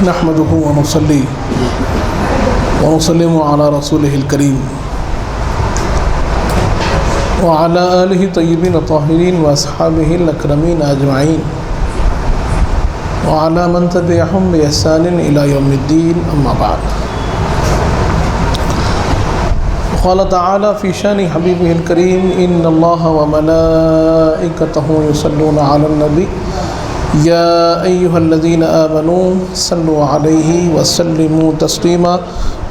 نحمده ونصلي ونسلم على رسوله الكريم وعلى آله الطيبين الطاهرين وأصحابه الأكرمين أجمعين وعلى من تبعهم بإحسان إلى يوم الدين أما بعد. قال تعالى في شان حبيبه الكريم إن الله وملائكته يصلون على النبي يا أيها الذين آمنوا صلوا عليه وسلموا تسليما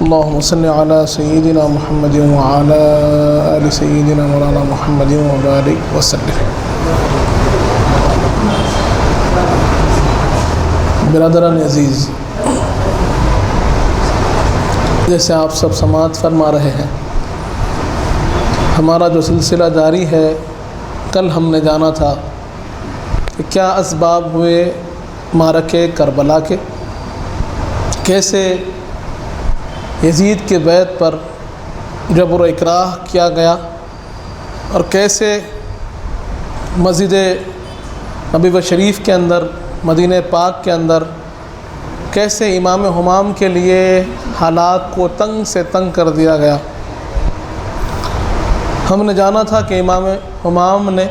اللهم صل على سيدنا محمد وعلى آل سيدنا مولانا محمد وبارك وسلم. برادران عزیز، جیسے آپ سب سماعت فرما رہے ہیں، ہمارا جو سلسلہ جاری ہے، کل ہم نے جانا تھا کہ کیا اسباب ہوئے معرکہ کربلا کے، کیسے یزید کے بیعت پر جبر و اکراہ کیا گیا، اور کیسے مسجد نبوی شریف کے اندر، مدینہ پاک کے اندر کیسے امام ہمام کے لیے حالات کو تنگ سے تنگ کر دیا گیا. ہم نے جانا تھا کہ امام ہمام نے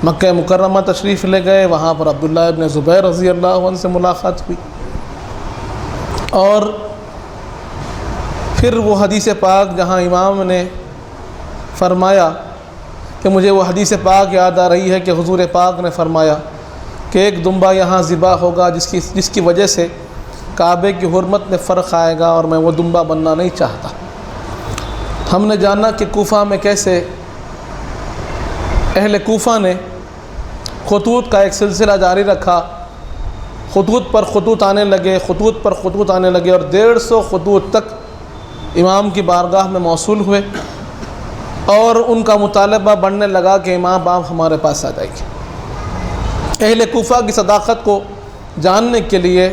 مکہ مکرمہ تشریف لے گئے، وہاں پر عبداللہ ابن زبیر رضی اللہ عنہ سے ملاقات ہوئی، اور پھر وہ حدیث پاک جہاں امام نے فرمایا کہ مجھے وہ حدیث پاک یاد آ رہی ہے کہ حضور پاک نے فرمایا کہ ایک دمبا یہاں ذبح ہوگا جس کی وجہ سے کعبے کی حرمت میں فرق آئے گا، اور میں وہ دمبا بننا نہیں چاہتا. ہم نے جانا کہ کوفہ میں کیسے اہل کوفہ نے خطوط کا ایک سلسلہ جاری رکھا، خطوط پر خطوط آنے لگے، خطوط پر خطوط آنے لگے، اور 150 خطوط تک امام کی بارگاہ میں موصول ہوئے، اور ان کا مطالبہ بڑھنے لگا کہ امام آپ ہمارے پاس آ جائیں گے. اہل کوفہ کی صداقت کو جاننے کے لیے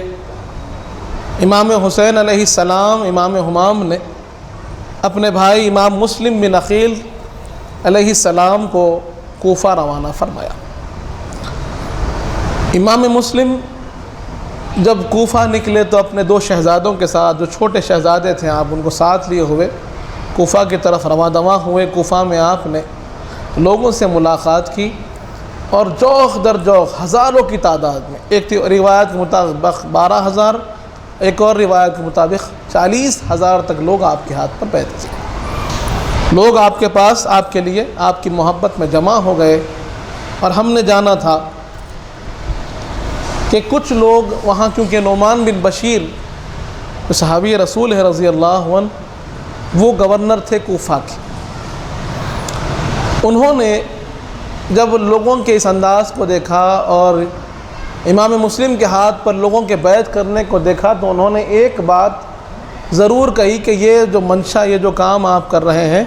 امام حسین علیہ السلام، امام ہمام نے اپنے بھائی امام مسلم بن عقیل علیہ السلام کو کوفہ روانہ فرمایا. امام مسلم جب کوفہ نکلے تو اپنے 2 شہزادوں کے ساتھ، جو چھوٹے شہزادے تھے، آپ ان کو ساتھ لیے ہوئے کوفہ کی طرف رواں دواں ہوئے. کوفہ میں آپ نے لوگوں سے ملاقات کی، اور جوخ در جوخ ہزاروں کی تعداد میں، ایک روایت کے مطابق 12,000، ایک اور روایت کے مطابق 40,000 تک لوگ آپ کے ہاتھ پر بیٹھ گئے. لوگ آپ کے پاس، آپ کے لیے، آپ کی محبت میں جمع ہو گئے. اور ہم نے جانا تھا کہ کچھ لوگ وہاں، کیونکہ نعمان بن بشیر جو صحابی رسول ہے رضی اللہ عنہ، وہ گورنر تھے کوفہ کے. انہوں نے جب لوگوں کے اس انداز کو دیکھا اور امام مسلم کے ہاتھ پر لوگوں کے بیعت کرنے کو دیکھا، تو انہوں نے ایک بات ضرور کہی کہ یہ جو منشا، یہ جو کام آپ کر رہے ہیں،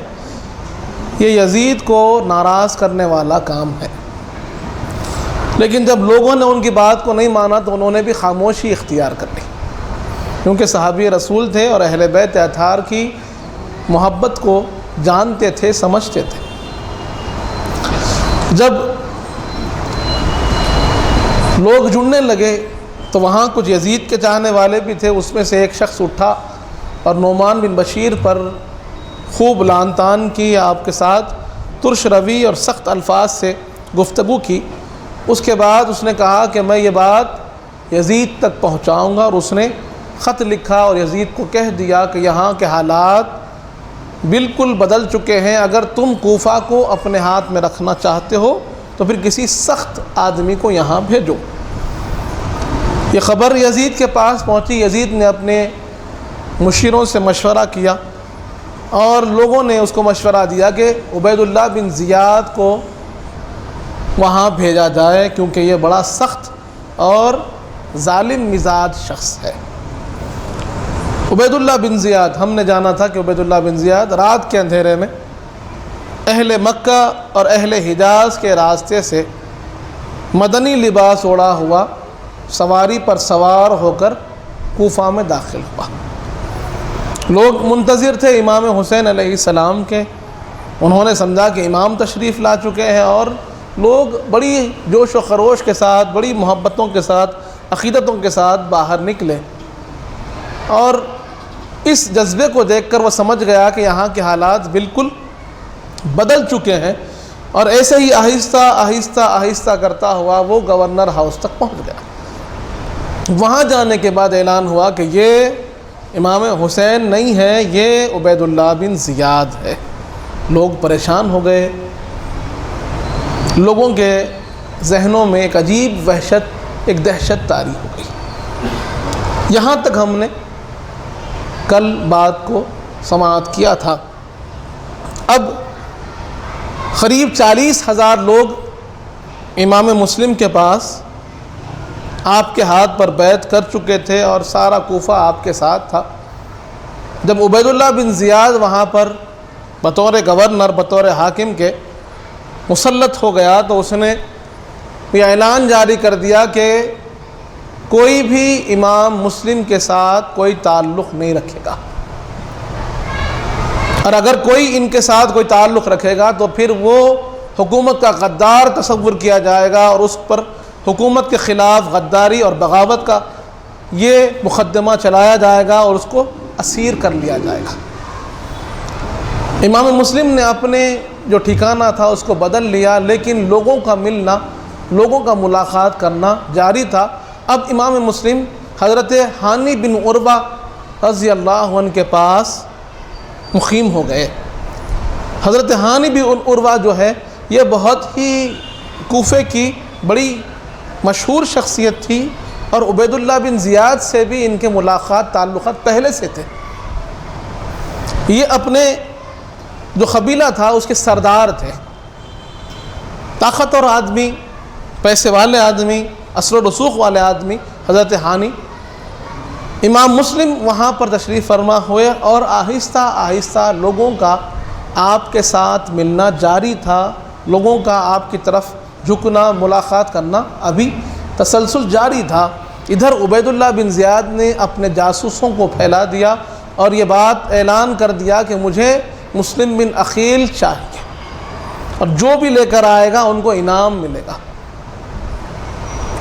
یہ یزید کو ناراض کرنے والا کام ہے. لیکن جب لوگوں نے ان کی بات کو نہیں مانا تو انہوں نے بھی خاموشی اختیار کر لی، کیونکہ صحابی رسول تھے اور اہل بیت اطہار کی محبت کو جانتے تھے، سمجھتے تھے. جب لوگ جڑنے لگے تو وہاں کچھ یزید کے چاہنے والے بھی تھے. اس میں سے ایک شخص اٹھا اور نعمان بن بشیر پر خوب لعن طعن کی، آپ کے ساتھ ترش روی اور سخت الفاظ سے گفتگو کی. اس کے بعد اس نے کہا کہ میں یہ بات یزید تک پہنچاؤں گا، اور اس نے خط لکھا اور یزید کو کہہ دیا کہ یہاں کے حالات بالکل بدل چکے ہیں، اگر تم کوفہ کو اپنے ہاتھ میں رکھنا چاہتے ہو تو پھر کسی سخت آدمی کو یہاں بھیجو. یہ خبر یزید کے پاس پہنچی. یزید نے اپنے مشیروں سے مشورہ کیا، اور لوگوں نے اس کو مشورہ دیا کہ عبید اللہ بن زیاد کو وہاں بھیجا جائے، کیونکہ یہ بڑا سخت اور ظالم مزاج شخص ہے. عبید اللہ بن زیاد، ہم نے جانا تھا کہ عبید اللہ بن زیاد رات کے اندھیرے میں اہل مکہ اور اہل حجاز کے راستے سے مدنی لباس اوڑھا ہوا سواری پر سوار ہو کر کوفہ میں داخل ہوا. لوگ منتظر تھے امام حسین علیہ السلام کے. انہوں نے سمجھا کہ امام تشریف لا چکے ہیں، اور لوگ بڑی جوش و خروش کے ساتھ، بڑی محبتوں کے ساتھ عقیدتوں کے ساتھ باہر نکلے، اور اس جذبے کو دیکھ کر وہ سمجھ گیا کہ یہاں کے حالات بالکل بدل چکے ہیں، اور ایسے ہی آہستہ آہستہ آہستہ کرتا ہوا وہ گورنر ہاؤس تک پہنچ گیا۔ وہاں جانے کے بعد اعلان ہوا کہ یہ امام حسین نہیں ہے، یہ عبید اللہ بن زیاد ہے۔ لوگ پریشان ہو گئے، لوگوں کے ذہنوں میں ایک عجیب وحشت، ایک دہشت طاری ہو گئی۔ یہاں تک ہم نے کل بات کو سماعت کیا تھا۔ اب قریب 40,000 لوگ امام مسلم کے پاس آپ کے ہاتھ پر بیعت کر چکے تھے، اور سارا کوفہ آپ کے ساتھ تھا۔ جب عبید اللہ بن زیاد وہاں پر بطور گورنر، بطور حاکم کے مسلط ہو گیا، تو اس نے یہ اعلان جاری کر دیا کہ کوئی بھی امام مسلم کے ساتھ کوئی تعلق نہیں رکھے گا، اور اگر کوئی ان کے ساتھ کوئی تعلق رکھے گا تو پھر وہ حکومت کا غدار تصور کیا جائے گا، اور اس پر حکومت کے خلاف غداری اور بغاوت کا یہ مقدمہ چلایا جائے گا، اور اس کو اسیر کر لیا جائے گا۔ امام مسلم نے اپنے جو ٹھکانہ تھا اس کو بدل لیا، لیکن لوگوں کا ملنا، لوگوں کا ملاقات کرنا جاری تھا۔ اب امام مسلم حضرت ہانی بن عروہ رضی اللہ عنہ کے پاس مقیم ہو گئے۔ حضرت ہانی بن عروہ جو ہے یہ بہت ہی کوفے کی بڑی مشہور شخصیت تھی، اور عبید اللہ بن زیاد سے بھی ان کے ملاقات تعلقات پہلے سے تھے۔ یہ اپنے جو قبیلہ تھا اس کے سردار تھے، طاقتور آدمی، پیسے والے آدمی، اثر و رسوخ والے آدمی حضرت ہانی۔ امام مسلم وہاں پر تشریف فرما ہوئے، اور آہستہ آہستہ لوگوں کا آپ کے ساتھ ملنا جاری تھا، لوگوں کا آپ کی طرف جھکنا، ملاقات کرنا ابھی تسلسل جاری تھا۔ ادھر عبید اللہ بن زیاد نے اپنے جاسوسوں کو پھیلا دیا، اور یہ بات اعلان کر دیا کہ مجھے مسلم بن عقیل چاہیے، اور جو بھی لے کر آئے گا ان کو انعام ملے گا۔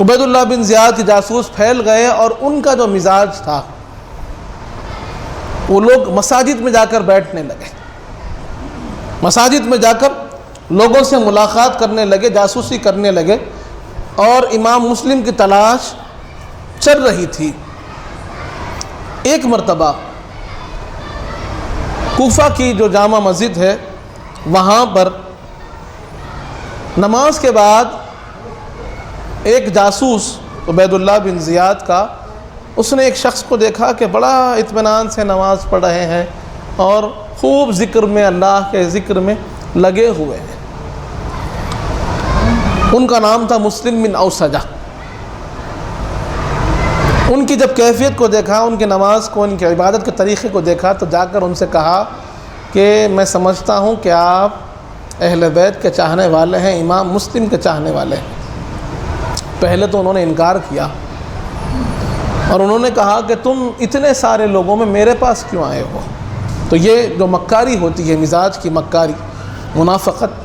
عبید اللہ بن زیاد کے جاسوس پھیل گئے، اور ان کا جو مزاج تھا وہ لوگ مساجد میں جا کر بیٹھنے لگے، مساجد میں جا کر لوگوں سے ملاقات کرنے لگے، جاسوسی کرنے لگے، اور امام مسلم کی تلاش چل رہی تھی۔ ایک مرتبہ کوفہ کی جو جامع مسجد ہے وہاں پر نماز کے بعد ایک جاسوس عبید اللہ بن زیاد کا، اس نے ایک شخص کو دیکھا کہ بڑا اطمینان سے نماز پڑھ رہے ہیں اور خوب ذکر میں، اللہ کے ذکر میں لگے ہوئے ہیں۔ ان کا نام تھا مسلم بن اوسجہ۔ ان کی جب کیفیت کو دیکھا، ان کی نماز کو، ان کی عبادت کے طریقے کو دیکھا، تو جا کر ان سے کہا کہ میں سمجھتا ہوں کہ آپ اہل بیت کے چاہنے والے ہیں، امام مسلم کے چاہنے والے ہیں۔ پہلے تو انہوں نے انکار کیا، اور انہوں نے کہا کہ تم اتنے سارے لوگوں میں میرے پاس کیوں آئے ہو؟ تو یہ جو مکاری ہوتی ہے، مزاج کی مکاری، منافقت،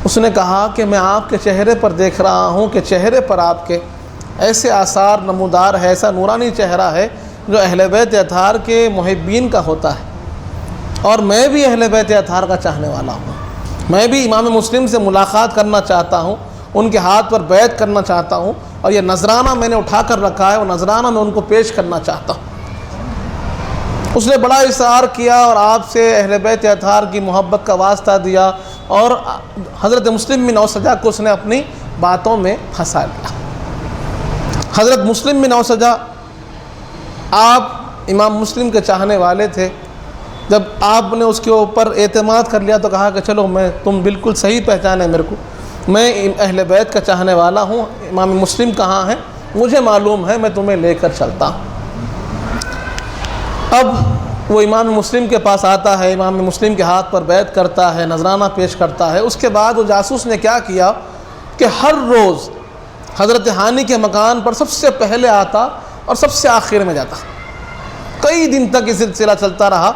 اس نے کہا کہ میں آپ کے چہرے پر دیکھ رہا ہوں کہ چہرے پر آپ کے ایسے آثار نمودار ہے، ایسا نورانی چہرہ ہے جو اہل بیت اطہار کے محبین کا ہوتا ہے، اور میں بھی اہل بیت اطہار کا چاہنے والا ہوں۔ میں بھی امام مسلم سے ملاقات کرنا چاہتا ہوں، ان کے ہاتھ پر بیعت کرنا چاہتا ہوں، اور یہ نذرانہ میں نے اٹھا کر رکھا ہے، وہ نذرانہ میں ان کو پیش کرنا چاہتا ہوں۔ اس نے بڑا اصرار کیا، اور آپ سے اہل بیت اطہار کی محبت کا واسطہ دیا، اور حضرت مسلم بن اوسجہ کو اس نے اپنی باتوں میں پھنسا لیا۔ حضرت مسلم بن اوسجہ آپ امام مسلم کے چاہنے والے تھے۔ جب آپ نے اس کے اوپر اعتماد کر لیا تو کہا کہ چلو، تم بالکل صحیح پہچانے میرے کو، میں اہل بیت کا چاہنے والا ہوں، امام مسلم کہاں ہیں مجھے معلوم ہے، میں تمہیں لے کر چلتا ہوں۔ اب وہ امام مسلم کے پاس آتا ہے، امام مسلم کے ہاتھ پر بیعت کرتا ہے، نذرانہ پیش کرتا ہے۔ اس کے بعد وہ جاسوس نے کیا کیا کہ ہر روز حضرت ہانی کے مکان پر سب سے پہلے آتا اور سب سے آخر میں جاتا۔ کئی دن تک یہ سلسلہ چلتا رہا،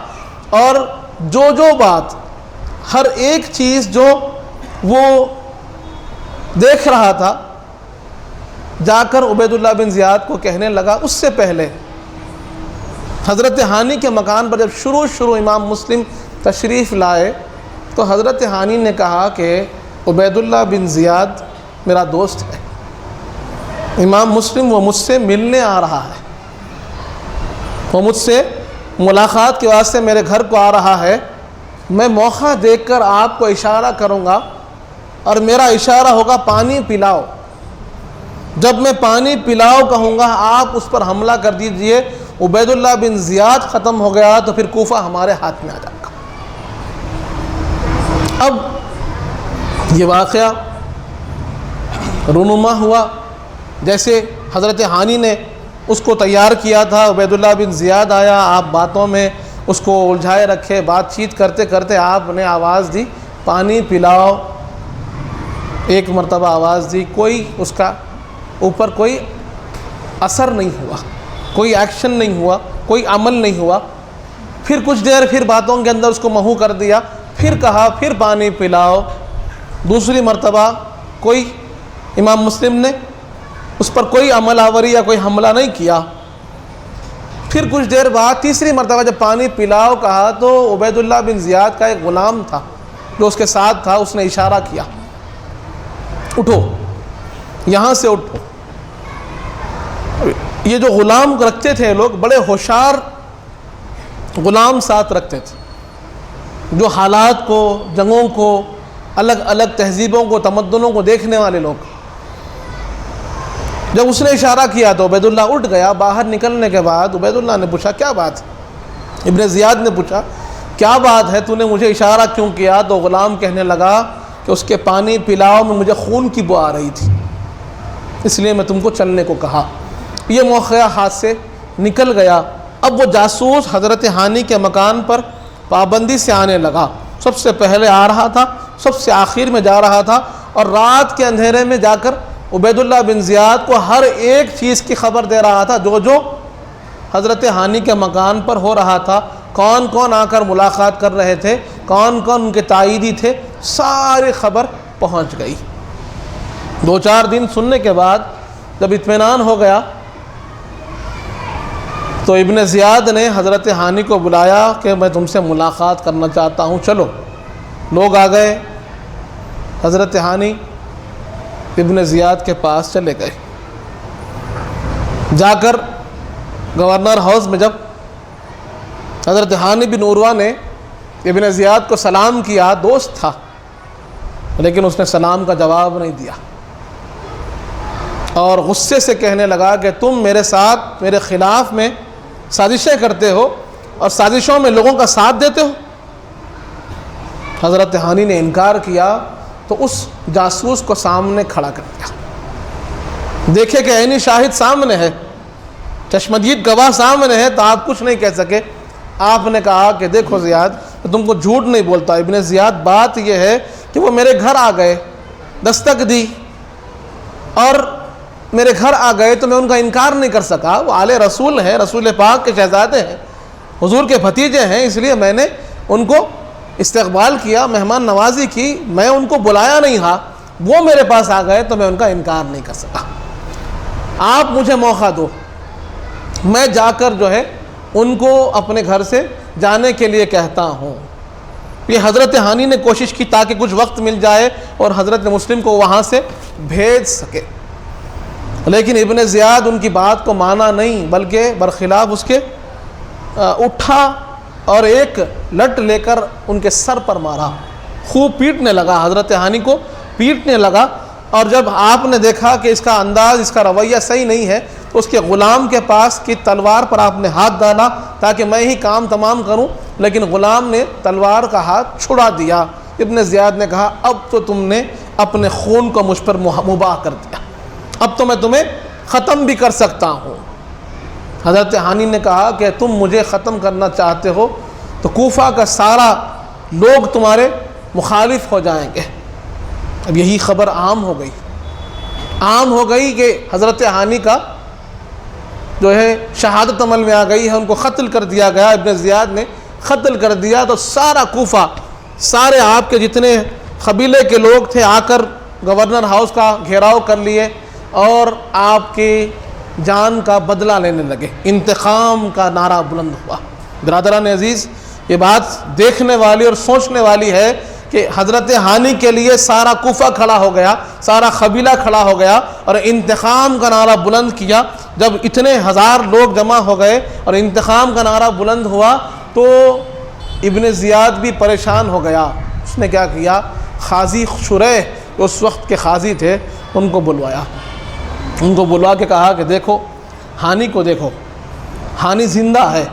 اور جو بات، ہر ایک چیز جو وہ دیکھ رہا تھا جا کر عبید اللہ بن زیاد کو کہنے لگا، اس سے پہلے حضرت ہانی کے مکان پر جب شروع امام مسلم تشریف لائے تو حضرت ہانی نے کہا کہ عبید اللہ بن زیاد میرا دوست ہے، امام مسلم وہ مجھ سے ملنے آ رہا ہے، وہ مجھ سے ملاقات کے واسطے میرے گھر کو آ رہا ہے، میں موقع دیکھ کر آپ کو اشارہ کروں گا اور میرا اشارہ ہوگا پانی پلاؤ، جب میں پانی پلاؤ کہوں گا آپ اس پر حملہ کر دیجئے، عبید اللہ بن زیاد ختم ہو گیا تو پھر کوفہ ہمارے ہاتھ میں آ جائے گا۔ اب یہ واقعہ رونما ہوا، جیسے حضرت ہانی نے اس کو تیار کیا تھا، عبید اللہ بن زیاد آیا، آپ باتوں میں اس کو الجھائے رکھے، بات چیت کرتے کرتے آپ نے آواز دی پانی پلاؤ، ایک مرتبہ آواز دی، کوئی اس کا اوپر کوئی اثر نہیں ہوا، کوئی ایکشن نہیں ہوا، کوئی عمل نہیں ہوا، پھر کچھ دیر پھر باتوں کے اندر اس کو محو کر دیا، پھر کہا پھر پانی پلاؤ، دوسری مرتبہ کوئی امام مسلم نے اس پر کوئی عمل آوری یا کوئی حملہ نہیں کیا، پھر کچھ دیر بعد تیسری مرتبہ جب پانی پلاؤ کہا تو عبید اللہ بن زیاد کا ایک غلام تھا جو اس کے ساتھ تھا، اس نے اشارہ کیا اٹھو یہاں سے اٹھو۔ یہ جو غلام رکھتے تھے لوگ بڑے ہوشیار غلام ساتھ رکھتے تھے، جو حالات کو، جنگوں کو، الگ الگ تہذیبوں کو، تمدنوں کو دیکھنے والے لوگ۔ جب اس نے اشارہ کیا تو عبید اللہ اٹھ گیا، باہر نکلنے کے بعد عبید اللہ نے پوچھا کیا بات ہے؟ ابن زیاد نے پوچھا کیا بات ہے، تو نے مجھے اشارہ کیوں کیا؟ تو غلام کہنے لگا کہ اس کے پانی پلاؤ میں مجھے خون کی بو آ رہی تھی، اس لیے میں تم کو چلنے کو کہا۔ یہ موقعہ ہاتھ سے نکل گیا۔ اب وہ جاسوس حضرت ہانی کے مکان پر پابندی سے آنے لگا، سب سے پہلے آ رہا تھا، سب سے آخر میں جا رہا تھا، اور رات کے اندھیرے میں جا کر عبید اللہ بن زیاد کو ہر ایک چیز کی خبر دے رہا تھا، جو جو حضرت ہانی کے مکان پر ہو رہا تھا، کون کون آ کر ملاقات کر رہے تھے، کون کون ان کے تائیدی تھے، ساری خبر پہنچ گئی۔ 2-4 دن سننے کے بعد جب اطمینان ہو گیا تو ابن زیاد نے حضرت ہانی کو بلایا کہ میں تم سے ملاقات کرنا چاہتا ہوں، چلو۔ لوگ آ گئے، حضرت ہانی ابن زیاد کے پاس چلے گئے، جا کر گورنر ہاؤس میں جب حضرت ہانی بن عروہ نے ابن زیاد کو سلام کیا، دوست تھا لیکن اس نے سلام کا جواب نہیں دیا، اور غصے سے کہنے لگا کہ تم میرے ساتھ میرے خلاف میں سازشیں کرتے ہو اور سازشوں میں لوگوں کا ساتھ دیتے ہو۔ حضرت ہانی نے انکار کیا تو اس جاسوس کو سامنے کھڑا کر دیا، دیکھے کہ عینی شاہد سامنے ہے، چشمدید گواہ سامنے ہے، تو آپ کچھ نہیں کہہ سکے۔ آپ نے کہا کہ دیکھو زیاد، تم کو جھوٹ نہیں بولتا ابن زیاد، بات یہ ہے کہ وہ میرے گھر آ گئے، دستک دی اور میرے گھر آ گئے تو میں ان کا انکار نہیں کر سکا، وہ آل رسول ہیں، رسول پاک کے شہزادے ہیں، حضور کے بھتیجے ہیں، اس لیے میں نے ان کو استقبال کیا، مہمان نوازی کی، میں ان کو بلایا نہیں تھا، وہ میرے پاس آ گئے تو میں ان کا انکار نہیں کر سکا۔ آپ مجھے موقع دو، میں جا کر جو ہے ان کو اپنے گھر سے جانے کے لیے کہتا ہوں۔ یہ حضرت ہانی نے کوشش کی تاکہ کچھ وقت مل جائے اور حضرت مسلم کو وہاں سے بھیج سکے، لیکن ابن زیاد ان کی بات کو مانا نہیں، بلکہ برخلاف اس کے اٹھا اور ایک لٹ لے کر ان کے سر پر مارا، خوب پیٹنے لگا، حضرت ہانی کو پیٹنے لگا۔ اور جب آپ نے دیکھا کہ اس کا انداز، اس کا رویہ صحیح نہیں ہے تو اس کے غلام کے پاس کی تلوار پر آپ نے ہاتھ ڈالا تاکہ میں ہی کام تمام کروں، لیکن غلام نے تلوار کا ہاتھ چھڑا دیا۔ ابن زیاد نے کہا اب تو تم نے اپنے خون کو مجھ پر مباح کر دیا، اب تو میں تمہیں ختم بھی کر سکتا ہوں۔ حضرت ہانی نے کہا کہ تم مجھے ختم کرنا چاہتے ہو تو کوفہ کا سارا لوگ تمہارے مخالف ہو جائیں گے۔ اب یہی خبر عام ہو گئی کہ حضرت ہانی کا جو ہے شہادت عمل میں آ گئی ہے، ان کو قتل کر دیا گیا، ابن زیاد نے قتل کر دیا۔ تو سارا کوفہ، سارے آپ کے جتنے قبیلے کے لوگ تھے آ کر گورنر ہاؤس کا گھیراؤ کر لیے، اور آپ کی جان کا بدلہ لینے لگے۔ انتقام کا نعرہ بلند ہوا۔ برادران عزیز، یہ بات دیکھنے والی اور سوچنے والی ہے کہ حضرت ہانی کے لیے سارا کوفہ کھڑا ہو گیا، سارا قبیلہ کھڑا ہو گیا اور انتقام کا نعرہ بلند کیا۔ جب اتنے ہزار لوگ جمع ہو گئے اور انتقام کا نعرہ بلند ہوا تو ابن زیاد بھی پریشان ہو گیا۔ اس نے کیا کیا؟ قاضی شریح جو اس وقت کے قاضی تھے ان کو بلوایا۔ ان کو بلوا کے کہا کہ دیکھو ہانی کو دیکھو، ہانی زندہ ہے،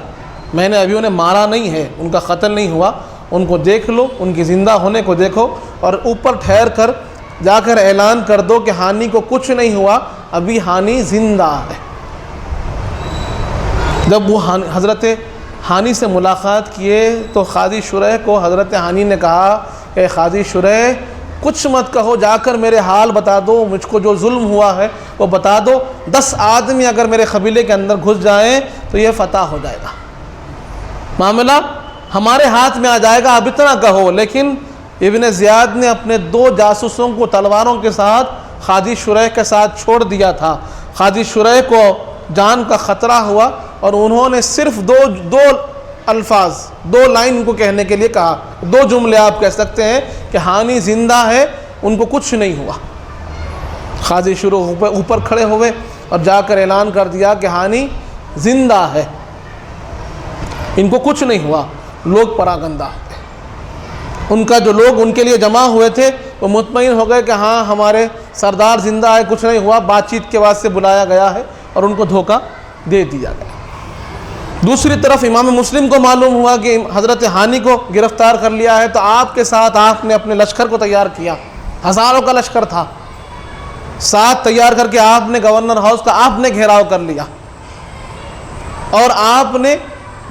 میں نے ابھی انہیں مارا نہیں ہے، ان کا قتل نہیں ہوا، ان کو دیکھ لو، ان کی زندہ ہونے کو دیکھو اور اوپر ٹھہر کر جا کر اعلان کر دو کہ ہانی کو کچھ نہیں ہوا، ابھی ہانی زندہ ہے۔ جب وہ حضرت ہانی سے ملاقات کیے تو قاضی شریح کو حضرت ہانی نے کہا کہ قاضی شریح کچھ مت کہو، جا کر میرے حال بتا دو، مجھ کو جو ظلم ہوا ہے وہ بتا دو، 10 آدمی اگر میرے قبیلے کے اندر گھس جائیں تو یہ فتح ہو جائے گا، معاملہ ہمارے ہاتھ میں آ جائے گا، اب اتنا کہو۔ لیکن ابن زیاد نے اپنے 2 جاسوسوں کو تلواروں کے ساتھ قاضی شریح کے ساتھ چھوڑ دیا تھا۔ قاضی شریح کو جان کا خطرہ ہوا اور انہوں نے صرف دو الفاظ، 2 لائن ان کو کہنے کے لیے کہا، 2 جملے آپ کہہ سکتے ہیں کہ ہانی زندہ ہے، ان کو کچھ نہیں ہوا۔ قاضی اوپر کھڑے ہوئے اور جا کر اعلان کر دیا کہ ہانی زندہ ہے، ان کو کچھ نہیں ہوا۔ لوگ پراگندہ ہوتے، ان کا جو لوگ ان کے لیے جمع ہوئے تھے وہ مطمئن ہو گئے کہ ہاں ہمارے سردار زندہ ہے، کچھ نہیں ہوا، بات چیت کے واسطے بلایا گیا ہے اور ان کو دھوکہ دے دیا گیا۔ دوسری طرف امام مسلم کو معلوم ہوا کہ حضرت ہانی کو گرفتار کر لیا ہے، تو آپ کے ساتھ آپ نے اپنے لشکر کو تیار کیا، ہزاروں کا لشکر تھا، ساتھ تیار کر کے آپ نے گورنر ہاؤس کا آپ نے گھیراؤ کر لیا اور آپ نے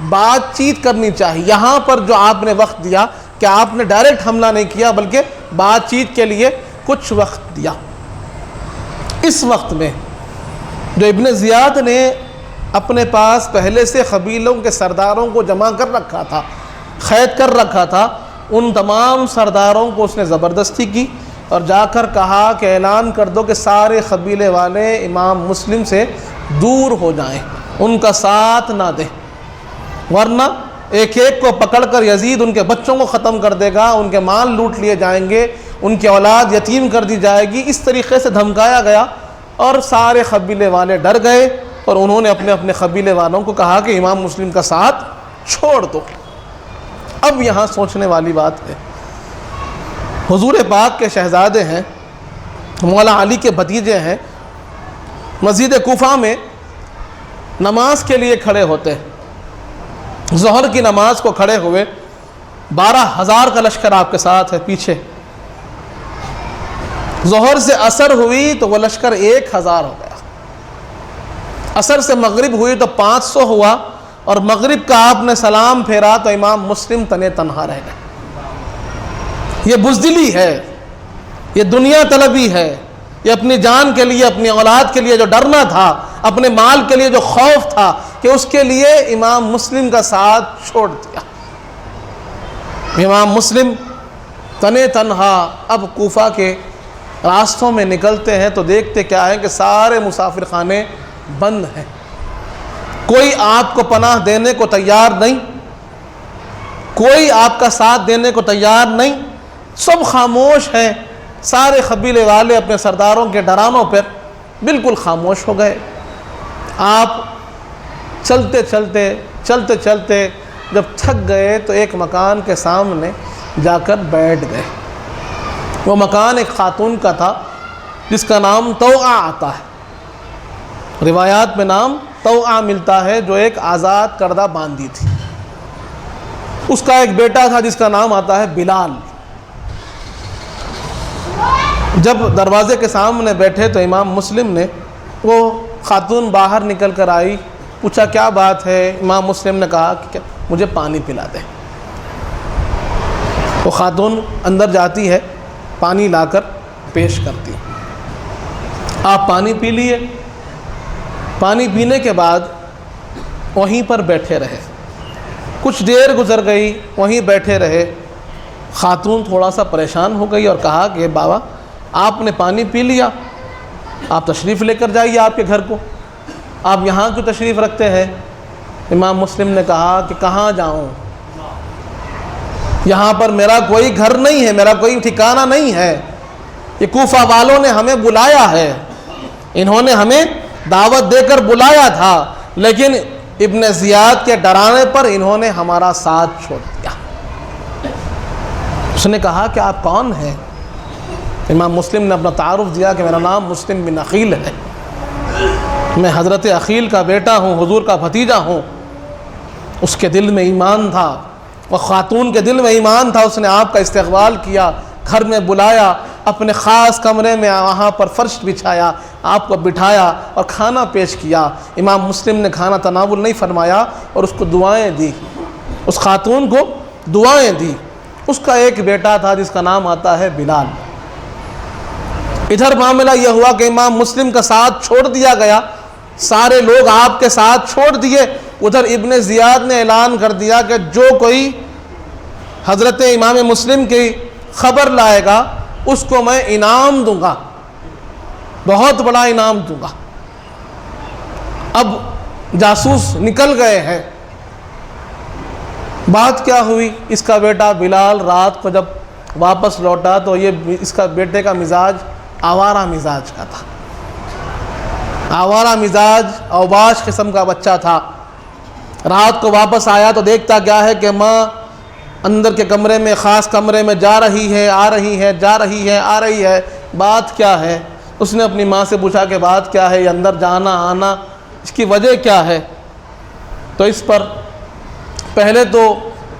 بات چیت کرنی چاہیے۔ یہاں پر جو آپ نے وقت دیا کہ آپ نے ڈائریکٹ حملہ نہیں کیا بلکہ بات چیت کے لیے کچھ وقت دیا۔ اس وقت میں جو ابن زیاد نے اپنے پاس پہلے سے قبیلوں کے سرداروں کو جمع کر رکھا تھا، قید کر رکھا تھا، ان تمام سرداروں کو اس نے زبردستی کی اور جا کر کہا کہ اعلان کر دو کہ سارے قبیلے والے امام مسلم سے دور ہو جائیں، ان کا ساتھ نہ دیں، ورنہ ایک ایک کو پکڑ کر یزید ان کے بچوں کو ختم کر دے گا، ان کے مال لوٹ لیے جائیں گے، ان کی اولاد یتیم کر دی جائے گی۔ اس طریقے سے دھمکایا گیا اور سارے قبیلے والے ڈر گئے اور انہوں نے اپنے اپنے قبیلے والوں کو کہا کہ امام مسلم کا ساتھ چھوڑ دو۔ اب یہاں سوچنے والی بات ہے، حضور پاک کے شہزادے ہیں، مولا علی کے بھتیجے ہیں، مسجد کوفہ میں نماز کے لیے کھڑے ہوتے ہیں، ظہر کی نماز کو کھڑے ہوئے، 12,000 کا لشکر آپ کے ساتھ ہے پیچھے، ظہر سے عصر ہوئی تو وہ لشکر 1,000 ہو گیا، عصر سے مغرب ہوئی تو 500 ہوا اور مغرب کا آپ نے سلام پھیرا تو امام مسلم تنے تنہا رہ گئے۔ یہ بزدلی ہے، یہ دنیا طلبی ہے، یہ اپنی جان کے لیے، اپنی اولاد کے لیے جو ڈرنا تھا، اپنے مال کے لیے جو خوف تھا کہ اس کے لیے امام مسلم کا ساتھ چھوڑ دیا۔ امام مسلم تنے تنہا اب کوفہ کے راستوں میں نکلتے ہیں تو دیکھتے کیا ہے کہ سارے مسافر خانے بند ہیں، کوئی آپ کو پناہ دینے کو تیار نہیں، کوئی آپ کا ساتھ دینے کو تیار نہیں، سب خاموش ہیں۔ سارے قبیلے والے اپنے سرداروں کے ڈرانوں پر بالکل خاموش ہو گئے۔ آپ چلتے چلتے جب تھک گئے تو ایک مکان کے سامنے جا کر بیٹھ گئے۔ وہ مکان ایک خاتون کا تھا جس کا نام توعہ آتا ہے، روایات میں نام توعہ ملتا ہے، جو ایک آزاد کردہ باندی تھی۔ اس کا ایک بیٹا تھا جس کا نام آتا ہے بلال۔ جب دروازے کے سامنے بیٹھے تو امام مسلم نے، وہ خاتون باہر نکل کر آئی، پوچھا کیا بات ہے؟ امام مسلم نے کہا کہ مجھے پانی پلا دیں۔ وہ خاتون اندر جاتی ہے، پانی لا کر پیش کرتی، آپ پانی پی لیے۔ پانی پینے کے بعد وہیں پر بیٹھے رہے، کچھ دیر گزر گئی، وہیں بیٹھے رہے۔ خاتون تھوڑا سا پریشان ہو گئی اور کہا کہ بابا آپ نے پانی پی لیا، آپ تشریف لے کر جائیے آپ کے گھر کو، آپ یہاں کیوں تشریف رکھتے ہیں؟ امام مسلم نے کہا کہ کہاں جاؤں، یہاں پر میرا کوئی گھر نہیں ہے، میرا کوئی ٹھکانہ نہیں ہے، یہ کوفہ والوں نے ہمیں بلایا ہے، انہوں نے ہمیں دعوت دے کر بلایا تھا، لیکن ابن زیاد کے ڈرانے پر انہوں نے ہمارا ساتھ چھوڑ دیا۔ اس نے کہا کہ آپ کون ہیں؟ امام مسلم نے اپنا تعارف دیا کہ میرا نام مسلم بن عقیل ہے، میں حضرت عقیل کا بیٹا ہوں، حضور کا بھتیجا ہوں۔ اس کے دل میں ایمان تھا، وہ خاتون کے دل میں ایمان تھا، اس نے آپ کا استقبال کیا، گھر میں بلایا، اپنے خاص کمرے میں وہاں پر فرش بچھایا، آپ کو بٹھایا اور کھانا پیش کیا۔ امام مسلم نے کھانا تناول نہیں فرمایا اور اس کو دعائیں دی، اس خاتون کو دعائیں دی۔ اس کا ایک بیٹا تھا جس کا نام آتا ہے بلال۔ ادھر معاملہ یہ ہوا کہ امام مسلم کا ساتھ چھوڑ دیا گیا، سارے لوگ آپ کے ساتھ چھوڑ دیے۔ ادھر ابن زیاد نے اعلان کر دیا کہ جو کوئی حضرت امام مسلم کی خبر لائے گا اس کو میں انعام دوں گا، بہت بڑا انعام دوں گا۔ اب جاسوس نکل گئے ہیں۔ بات کیا ہوئی؟ اس کا بیٹا بلال رات کو جب واپس لوٹا تو یہ اس کا بیٹے کا مزاج آوارہ مزاج کا تھا، آوارہ مزاج اوباش قسم کا بچہ تھا۔ رات کو واپس آیا تو دیکھتا کیا ہے کہ ماں اندر کے کمرے میں، خاص کمرے میں جا رہی ہے، آ رہی ہے، جا رہی ہے، آ رہی ہے۔ بات کیا ہے؟ اس نے اپنی ماں سے پوچھا کہ بات کیا ہے، یہ اندر جانا آنا، اس کی وجہ کیا ہے؟ تو اس پر پہلے تو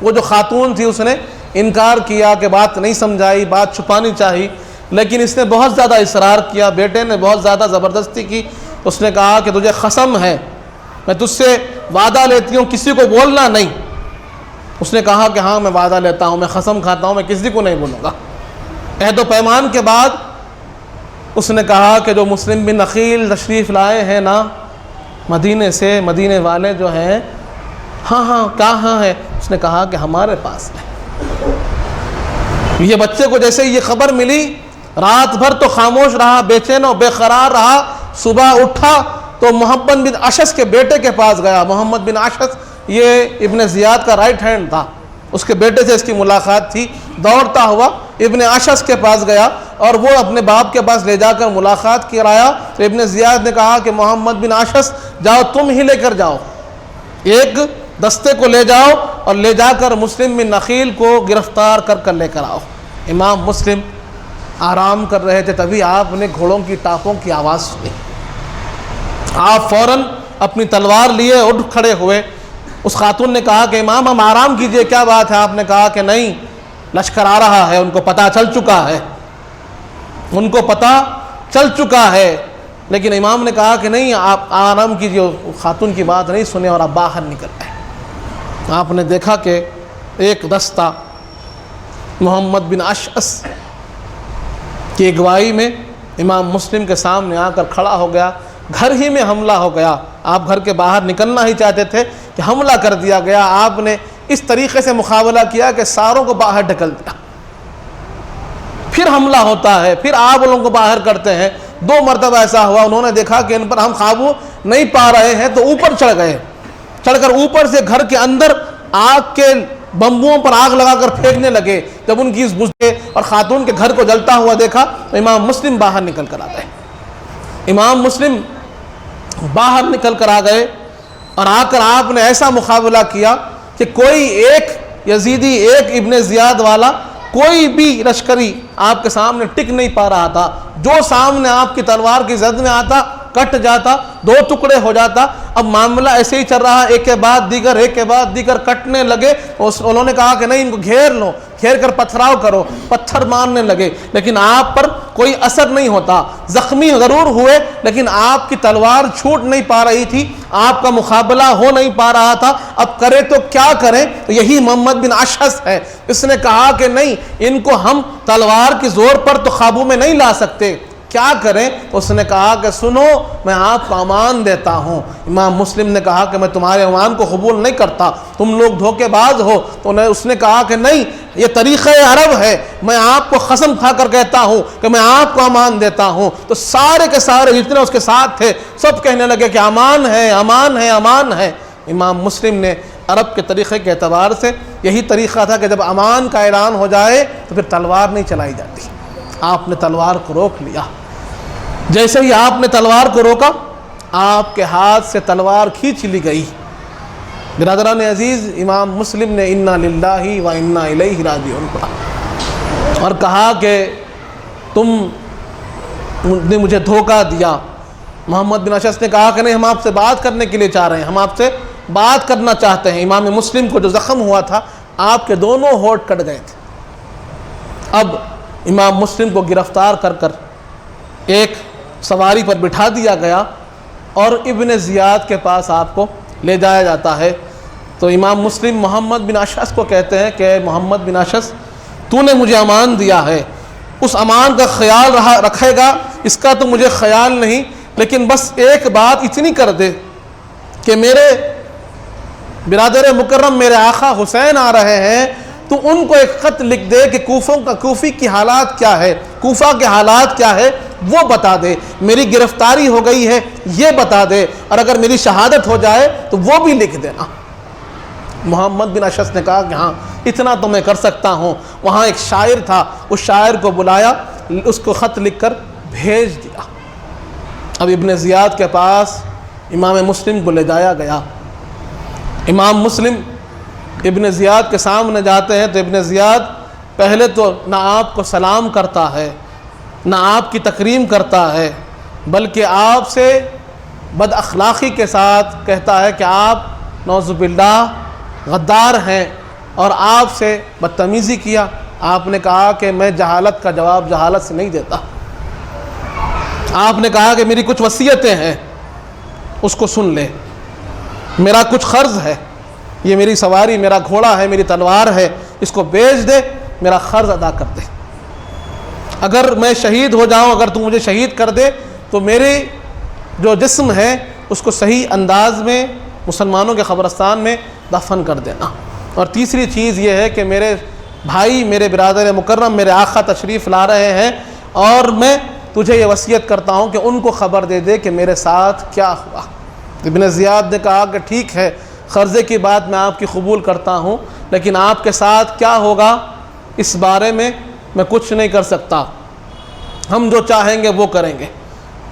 وہ جو خاتون تھی اس نے انکار کیا کہ بات نہیں سمجھائی، بات چھپانی چاہی، لیکن اس نے بہت زیادہ اصرار کیا، بیٹے نے بہت زیادہ زبردستی کی۔ اس نے کہا کہ تجھے قسم ہے، میں تجھ سے وعدہ لیتی ہوں کسی کو بولنا نہیں۔ اس نے کہا کہ ہاں میں وعدہ لیتا ہوں، میں قسم کھاتا ہوں، میں کسی کو نہیں بولوں گا۔ عہد و پیمان کے بعد اس نے کہا کہ جو مسلم بن عقیل تشریف لائے ہیں نا مدینے سے، مدینے والے جو ہیں، ہاں ہاں کہاں ہے؟ اس نے کہا کہ ہمارے پاس ہے۔ یہ بچے کو جیسے یہ خبر ملی رات بھر تو خاموش رہا، بے چین و بے قرار رہا۔ صبح اٹھا تو محمد بن اشعث کے بیٹے کے پاس گیا۔ محمد بن اشعث یہ ابن زیاد کا رائٹ ہینڈ تھا، اس کے بیٹے سے اس کی ملاقات تھی۔ دوڑتا ہوا ابن اشعث کے پاس گیا اور وہ اپنے باپ کے پاس لے جا کر ملاقات کرایا۔ تو ابن زیاد نے کہا کہ محمد بن اشعث جاؤ، تم ہی لے کر جاؤ، ایک دستے کو لے جاؤ اور لے جا کر مسلم بن عقیل کو گرفتار کر لے کر آؤ۔ امام مسلم آرام کر رہے تھے، تبھی آپ نے گھوڑوں کی ٹاپوں کی آواز سنی۔ آپ فوراً اپنی تلوار لیے اٹھ کھڑے ہوئے۔ اس خاتون نے کہا کہ امام ہم آرام کیجئے، کیا بات ہے؟ آپ نے کہا کہ نہیں، لشکر آ رہا ہے، ان کو پتہ چل چکا ہے، ان کو پتہ چل چکا ہے۔ لیکن امام نے کہا کہ نہیں، آپ آرام کیجئے۔ خاتون کی بات نہیں سنے اور آپ باہر نکل گئے۔ آپ نے دیکھا کہ ایک دستہ محمد بن اشعث کی اگوائی میں امام مسلم کے سامنے آ کر کھڑا ہو گیا۔ گھر ہی میں حملہ ہو گیا۔ آپ گھر کے باہر نکلنا ہی چاہتے تھے کہ حملہ کر دیا گیا۔ آپ نے اس طریقے سے مقابلہ کیا کہ ساروں کو باہر ڈھکل دیا۔ پھر حملہ ہوتا ہے، پھر آپ لوگوں کو باہر کرتے ہیں۔ 2 مرتبہ ایسا ہوا، انہوں نے دیکھا کہ ان پر ہم قابو نہیں پا رہے ہیں تو اوپر چڑھ گئے، چڑھ کر اوپر سے گھر کے اندر آگ کے بمبوؤں پر آگ لگا کر پھینکنے لگے۔ جب ان کی اس بجھے اور خاتون کے گھر کو جلتا ہوا دیکھا تو امام مسلم باہر نکل کر آ گئے۔ امام مسلم باہر نکل کر آ گئے اور آ کر آپ نے ایسا مقابلہ کیا کہ کوئی ایک یزیدی، ایک ابن زیاد والا، کوئی بھی لشکری آپ کے سامنے ٹک نہیں پا رہا تھا۔ جو سامنے آپ کی تلوار کی زد میں آتا کٹ جاتا، 2 ٹکڑے ہو جاتا۔ اب معاملہ ایسے ہی چل رہا، ایک کے بعد دیگر، ایک کے بعد دیگر کٹنے لگے۔ انہوں نے کہا کہ نہیں، ان کو گھیر لو، گھیر کر پتھراؤ کرو، پتھر مارنے لگے، لیکن آپ پر کوئی اثر نہیں ہوتا۔ زخمی ضرور ہوئے لیکن آپ کی تلوار چھوٹ نہیں پا رہی تھی، آپ کا مقابلہ ہو نہیں پا رہا تھا۔ اب کرے تو کیا کریں؟ یہی محمد بن اشعث ہے۔ اس نے کہا کہ نہیں، ان کو ہم تلوار کے زور پر تو قابو میں نہیں لا سکتے، کیا کریں؟ اس نے کہا کہ سنو میں آپ کو امان دیتا ہوں۔ امام مسلم نے کہا کہ میں تمہارے امان کو قبول نہیں کرتا، تم لوگ دھوکے باز ہو۔ تو اس نے کہا کہ نہیں، یہ طریقہ عرب ہے، میں آپ کو قسم کھا کر کہتا ہوں کہ میں آپ کو امان دیتا ہوں۔ تو سارے کے سارے جتنے اس کے ساتھ تھے سب کہنے لگے کہ امان ہے، امان ہے، امان ہے۔ امام مسلم نے عرب کے طریقے کے اعتبار سے یہی طریقہ تھا کہ جب امان کا اعلان ہو جائے تو پھر تلوار نہیں چلائی جاتی۔ آپ نے تلوار کو روک لیا۔ جیسے ہی آپ نے تلوار کو روکا، آپ کے ہاتھ سے تلوار کھینچ لی گئی۔ برادران عزیز، امام مسلم نے انا للہ و انا الیہ راجعون پڑھا اور کہا کہ تم نے مجھے دھوکہ دیا۔ محمد بن اشعث نے کہا کہ نہیں، ہم آپ سے بات کرنے کے لیے چاہ رہے ہیں، ہم آپ سے بات کرنا چاہتے ہیں۔ امام مسلم کو جو زخم ہوا تھا، آپ کے دونوں ہونٹ کٹ گئے تھے۔ اب امام مسلم کو گرفتار کر کر ایک سواری پر بٹھا دیا گیا اور ابن زیاد کے پاس آپ کو لے جایا جاتا ہے۔ تو امام مسلم محمد بن اشعث کو کہتے ہیں کہ محمد بن اشعث، تو نے مجھے امان دیا ہے، اس امان کا خیال رکھے گا، اس کا تو مجھے خیال نہیں، لیکن بس ایک بات اتنی کر دے کہ میرے برادر مکرم میرے آقا حسین آ رہے ہیں، تو ان کو ایک خط لکھ دے کہ کوفی کی حالات کیا ہے، کوفہ کے حالات کیا ہے وہ بتا دے، میری گرفتاری ہو گئی ہے یہ بتا دے، اور اگر میری شہادت ہو جائے تو وہ بھی لکھ دینا۔ محمد بن اشعث نے کہا کہ ہاں اتنا تو میں کر سکتا ہوں۔ وہاں ایک شاعر تھا، اس شاعر کو بلایا، اس کو خط لکھ کر بھیج دیا۔ اب ابن زیاد کے پاس امام مسلم کو لے جایا گیا۔ امام مسلم ابن زیاد کے سامنے جاتے ہیں تو ابن زیاد پہلے تو نہ آپ کو سلام کرتا ہے، نہ آپ کی تکریم کرتا ہے، بلکہ آپ سے بد اخلاقی کے ساتھ کہتا ہے کہ آپ نعوذ باللہ غدار ہیں، اور آپ سے بدتمیزی کیا۔ آپ نے کہا کہ میں جہالت کا جواب جہالت سے نہیں دیتا۔ آپ نے کہا کہ میری کچھ وصیتیں ہیں، اس کو سن لے، میرا کچھ قرض ہے، یہ میری سواری، میرا گھوڑا ہے، میری تلوار ہے، اس کو بیچ دے، میرا قرض ادا کر دے۔ اگر میں شہید ہو جاؤں، اگر تو مجھے شہید کر دے تو میرے جو جسم ہے اس کو صحیح انداز میں مسلمانوں کے قبرستان میں دفن کر دینا۔ اور تیسری چیز یہ ہے کہ میرے بھائی، میرے برادر مکرم، میرے آقا تشریف لا رہے ہیں، اور میں تجھے یہ وصیت کرتا ہوں کہ ان کو خبر دے دے کہ میرے ساتھ کیا ہوا۔ ابن زیاد نے کہا کہ ٹھیک ہے، قرضے کی بات میں آپ کی قبول کرتا ہوں، لیکن آپ کے ساتھ کیا ہوگا اس بارے میں کچھ نہیں کر سکتا، ہم جو چاہیں گے وہ کریں گے،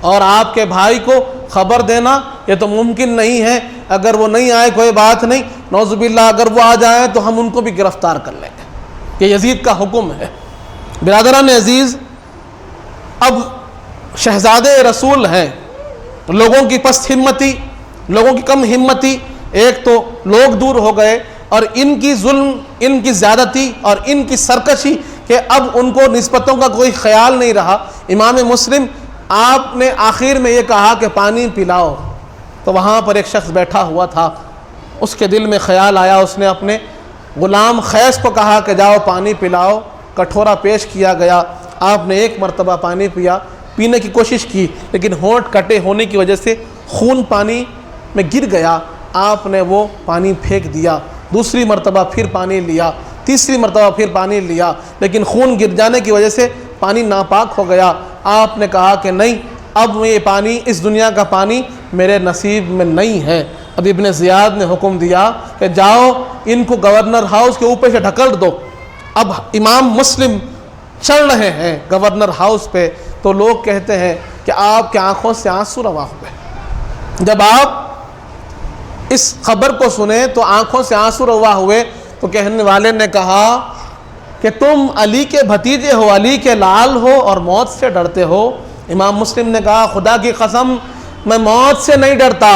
اور آپ کے بھائی کو خبر دینا یہ تو ممکن نہیں ہے، اگر وہ نہیں آئے کوئی بات نہیں، نعوذ باللہ اگر وہ آ جائیں تو ہم ان کو بھی گرفتار کر لیں گے، یہ یزید کا حکم ہے۔ برادران عزیز، اب شہزادے رسول ہیں، لوگوں کی پست ہمتی، لوگوں کی کم ہمتی، ایک تو لوگ دور ہو گئے، اور ان کی ظلم، ان کی زیادتی اور ان کی سرکشی کہ اب ان کو نسبتوں کا کوئی خیال نہیں رہا۔ امام مسلم، آپ نے آخر میں یہ کہا کہ پانی پلاؤ، تو وہاں پر ایک شخص بیٹھا ہوا تھا، اس کے دل میں خیال آیا، اس نے اپنے غلام خیس کو کہا کہ جاؤ پانی پلاؤ۔ کٹورا پیش کیا گیا، آپ نے ایک مرتبہ پانی پیا، پینے کی کوشش کی، لیکن ہونٹ کٹے ہونے کی وجہ سے خون پانی میں گر گیا، آپ نے وہ پانی پھینک دیا۔ دوسری مرتبہ پھر پانی لیا، تیسری مرتبہ پھر پانی لیا، لیکن خون گر جانے کی وجہ سے پانی ناپاک ہو گیا۔ آپ نے کہا کہ نہیں، اب یہ پانی، اس دنیا کا پانی میرے نصیب میں نہیں ہے۔ اب ابن زیاد نے حکم دیا کہ جاؤ ان کو گورنر ہاؤس کے اوپر سے ڈھکل دو۔ اب امام مسلم چل رہے ہیں گورنر ہاؤس پہ، تو لوگ کہتے ہیں کہ آپ کی آنکھوں سے آنسو رواں ہوئے۔ جب آپ اس خبر کو سنے تو آنکھوں سے آنسو رواں ہوئے، تو کہنے والے نے کہا کہ تم علی کے بھتیجے ہو، علی کے لال ہو، اور موت سے ڈرتے ہو۔ امام مسلم نے کہا خدا کی قسم میں موت سے نہیں ڈرتا،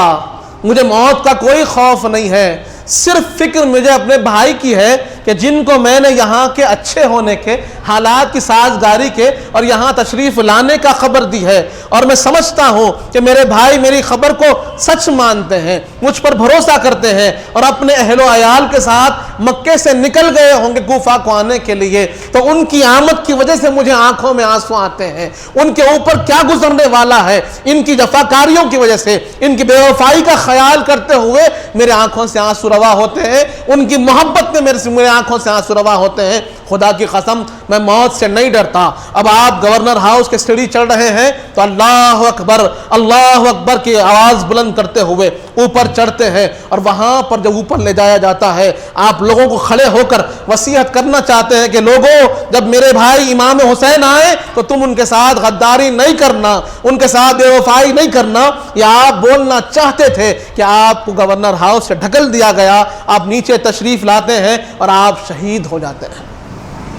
مجھے موت کا کوئی خوف نہیں ہے، صرف فکر مجھے اپنے بھائی کی ہے کہ جن کو میں نے یہاں کے اچھے ہونے کے، حالات کی سازگاری کے اور یہاں تشریف لانے کا خبر دی ہے، اور میں سمجھتا ہوں کہ میرے بھائی میری خبر کو سچ مانتے ہیں، مجھ پر بھروسہ کرتے ہیں، اور اپنے اہل و عیال کے ساتھ مکے سے نکل گئے ہوں گے کوفہ کو آنے کے لیے، تو ان کی آمد کی وجہ سے مجھے آنکھوں میں آنسو آتے ہیں۔ ان کے اوپر کیا گزرنے والا ہے، ان کی جفاکاریوں کی وجہ سے، ان کی بے وفائی کا خیال کرتے ہوئے میرے آنکھوں سے آنسو روا ہوتے ہیں، ان کی محبت میں میرے آنکھوں سے آنسو روا ہوتے ہیں۔ خدا کی قسم میں موت سے نہیں ڈرتا۔ اب آپ گورنر ہاؤس کے سیڑھی چڑھ رہے ہیں تو اللہ اکبر کی آواز بلند کرتے ہوئے اوپر چڑھتے ہیں، اور وہاں پر جب اوپر لے جایا جاتا ہے آپ لوگوں کو کھڑے ہو کر وصیت کرنا چاہتے ہیں کہ لوگوں، جب میرے بھائی امام حسین آئے تو تم ان کے ساتھ غداری نہیں کرنا، ان کے ساتھ بے وفائی نہیں کرنا۔ یا آپ بولنا چاہتے تھے کہ آپ کو گورنر ہاؤس سے ڈھکل دیا گیا، آپ نیچے تشریف لاتے ہیں اور آپ شہید ہو جاتے ہیں۔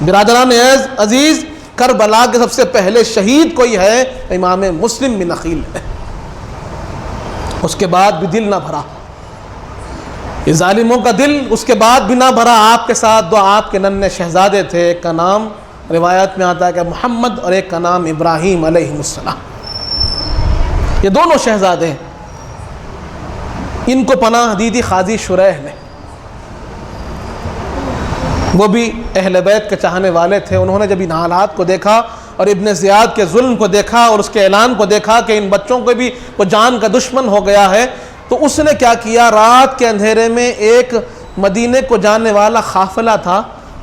برادران عزیز، کربلا کے سب سے پہلے شہید کوئی ہے، امام مسلم بن عقیل ہے۔ اس کے بعد بھی دل نہ بھرا، یہ ظالموں کا دل اس کے بعد بھی نہ بھرا۔ آپ کے ساتھ دو آپ کے ننھے شہزادے تھے، ایک کا نام روایت میں آتا ہے کہ محمد، اور ایک کا نام ابراہیم علیہ السلام۔ یہ دونوں شہزادے، ان کو پناہ دی تھی قاضی شریح نے۔ وہ بھی اہل بیت کے چاہنے والے تھے۔ انہوں نے جب ان حالات کو دیکھا اور ابن زیاد کے ظلم کو دیکھا اور اس کے اعلان کو دیکھا کہ ان بچوں کو بھی وہ جان کا دشمن ہو گیا ہے، تو اس نے کیا کیا، رات کے اندھیرے میں ایک مدینے کو جانے والا قافلہ تھا،